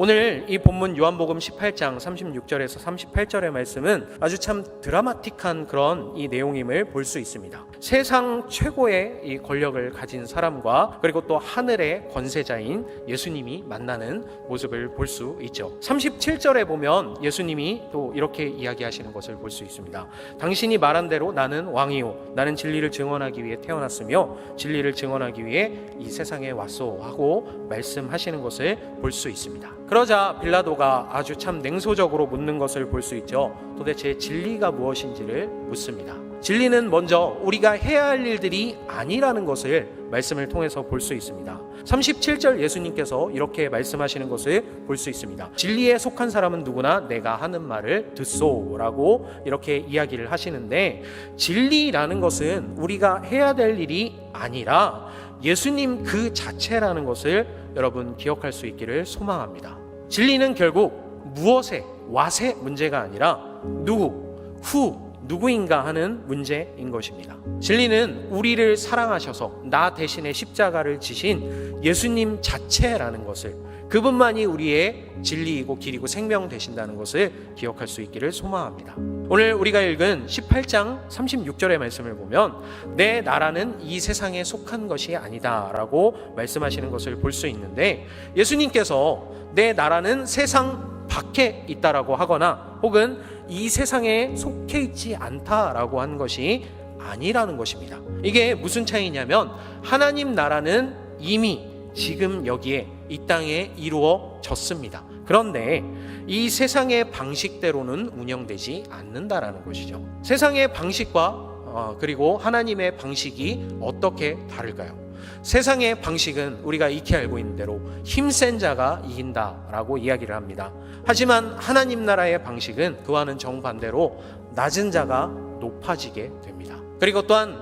오늘 이 본문 요한복음 18장 36절에서 38절의 말씀은 아주 참 드라마틱한 그런 이 내용임을 볼 수 있습니다. 세상 최고의 이 권력을 가진 사람과 그리고 또 하늘의 권세자인 예수님이 만나는 모습을 볼 수 있죠. 37절에 보면 예수님이 또 이렇게 이야기하시는 것을 볼 수 있습니다. 당신이 말한 대로 나는 왕이요 나는 진리를 증언하기 위해 태어났으며 진리를 증언하기 위해 이 세상에 왔소 하고 말씀하시는 것을 볼 수 있습니다. 그러자 빌라도가 아주 참 냉소적으로 묻는 것을 볼 수 있죠. 도대체 진리가 무엇인지를 묻습니다. 진리는 먼저 우리가 해야 할 일들이 아니라는 것을 말씀을 통해서 볼 수 있습니다. 37절 예수님께서 이렇게 말씀하시는 것을 볼 수 있습니다. 진리에 속한 사람은 누구나 내가 하는 말을 듣소라고 이렇게 이야기를 하시는데, 진리라는 것은 우리가 해야 될 일이 아니라 예수님 그 자체라는 것을 여러분 기억할 수 있기를 소망합니다. 진리는 결국 무엇의 왓의 문제가 아니라 누구인가 하는 문제인 것입니다. 진리는 우리를 사랑하셔서 나 대신에 십자가를 지신 예수님 자체라는 것을, 그분만이 우리의 진리이고 길이고 생명 되신다는 것을 기억할 수 있기를 소망합니다. 오늘 우리가 읽은 18장 36절의 말씀을 보면 내 나라는 이 세상에 속한 것이 아니다 라고 말씀하시는 것을 볼 수 있는데, 예수님께서 내 나라는 세상 밖에 있다라고 하거나 혹은 이 세상에 속해 있지 않다라고 하는 것이 아니라는 것입니다. 이게 무슨 차이냐면, 하나님 나라는 이미 지금 여기에 이 땅에 이루어졌습니다. 그런데 이 세상의 방식대로는 운영되지 않는다라는 것이죠. 세상의 방식과 그리고 하나님의 방식이 어떻게 다를까요? 세상의 방식은 우리가 익히 알고 있는 대로 힘센 자가 이긴다라고 이야기를 합니다. 하지만 하나님 나라의 방식은 그와는 정반대로 낮은 자가 높아지게 됩니다. 그리고 또한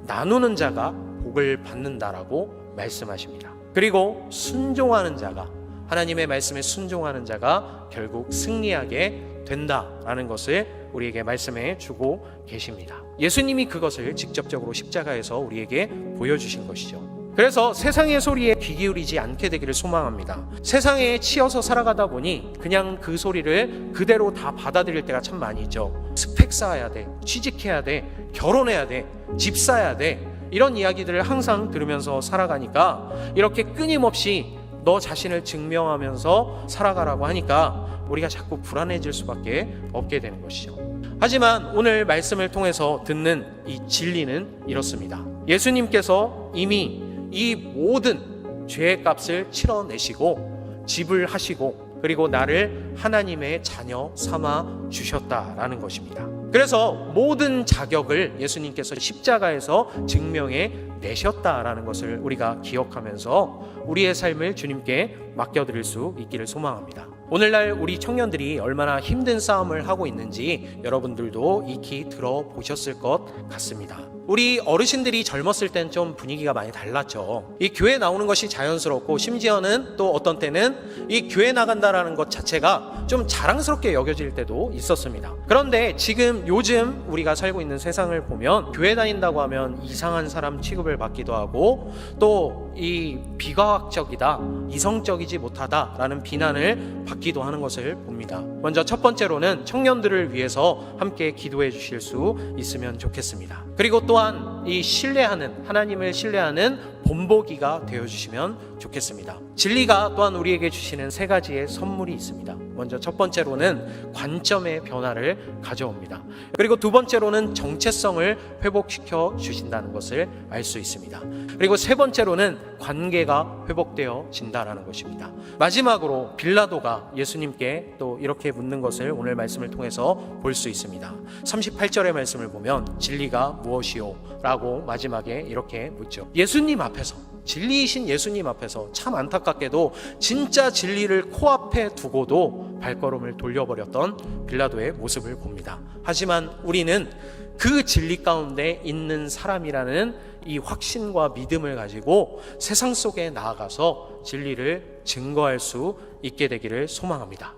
나누는 자가 복을 받는다라고 말씀하십니다. 그리고 순종하는 자가, 하나님의 말씀에 순종하는 자가 결국 승리하게 된다라는 것을 우리에게 말씀해 주고 계십니다. 예수님이 그것을 직접적으로 십자가에서 우리에게 보여주신 것이죠. 그래서 세상의 소리에 귀 기울이지 않게 되기를 소망합니다. 세상에 치여서 살아가다 보니 그냥 그 소리를 그대로 다 받아들일 때가 참 많이 있죠. 스펙 쌓아야 돼, 취직해야 돼, 결혼해야 돼, 집 사야 돼, 이런 이야기들을 항상 들으면서 살아가니까 이렇게 끊임없이 너 자신을 증명하면서 살아가라고 하니까 우리가 자꾸 불안해질 수밖에 없게 되는 것이죠. 하지만 오늘 말씀을 통해서 듣는 이 진리는 이렇습니다. 예수님께서 이미 이 모든 죄의 값을 치러내시고 지불하시고 그리고 나를 하나님의 자녀 삼아 주셨다라는 것입니다. 그래서 모든 자격을 예수님께서 십자가에서 증명해 내셨다라는 것을 우리가 기억하면서 우리의 삶을 주님께 맡겨드릴 수 있기를 소망합니다. 오늘날 우리 청년들이 얼마나 힘든 싸움을 하고 있는지 여러분들도 익히 들어보셨을 것 같습니다. 우리 어르신들이 젊었을 땐 좀 분위기가 많이 달랐죠. 이 교회 나오는 것이 자연스럽고 심지어는 또 어떤 때는 이 교회 나간다라는 것 자체가 좀 자랑스럽게 여겨질 때도 있었습니다. 그런데 지금 요즘 우리가 살고 있는 세상을 보면 교회 다닌다고 하면 이상한 사람 취급을 받기도 하고 또 이 비과학적이다, 이성적이지 못하다라는 비난을 받기도 하는 것을 봅니다. 먼저 첫 번째로는 청년들을 위해서 함께 기도해 주실 수 있으면 좋겠습니다. 그리고 또한 이 신뢰하는, 하나님을 신뢰하는 본보기가 되어주시면 좋겠습니다. 진리가 또한 우리에게 주시는 세 가지의 선물이 있습니다. 먼저 첫 번째로는 관점의 변화를 가져옵니다. 그리고 두 번째로는 정체성을 회복시켜 주신다는 것을 알 수 있습니다. 그리고 세 번째로는 관계가 회복되어진다라는 것입니다. 마지막으로 빌라도가 예수님께 또 이렇게 묻는 것을 오늘 말씀을 통해서 볼 수 있습니다. 38절의 말씀을 보면 진리가 무엇이요? 라고 마지막에 이렇게 묻죠. 예수님 앞에서, 진리이신 예수님 앞에서 참 안타깝게도 진짜 진리를 코앞에 두고도 발걸음을 돌려버렸던 빌라도의 모습을 봅니다. 하지만 우리는 그 진리 가운데 있는 사람이라는 이 확신과 믿음을 가지고 세상 속에 나아가서 진리를 증거할 수 있게 되기를 소망합니다.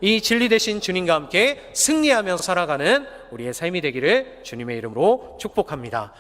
이 진리 되신 주님과 함께 승리하며 살아가는 우리의 삶이 되기를 주님의 이름으로 축복합니다.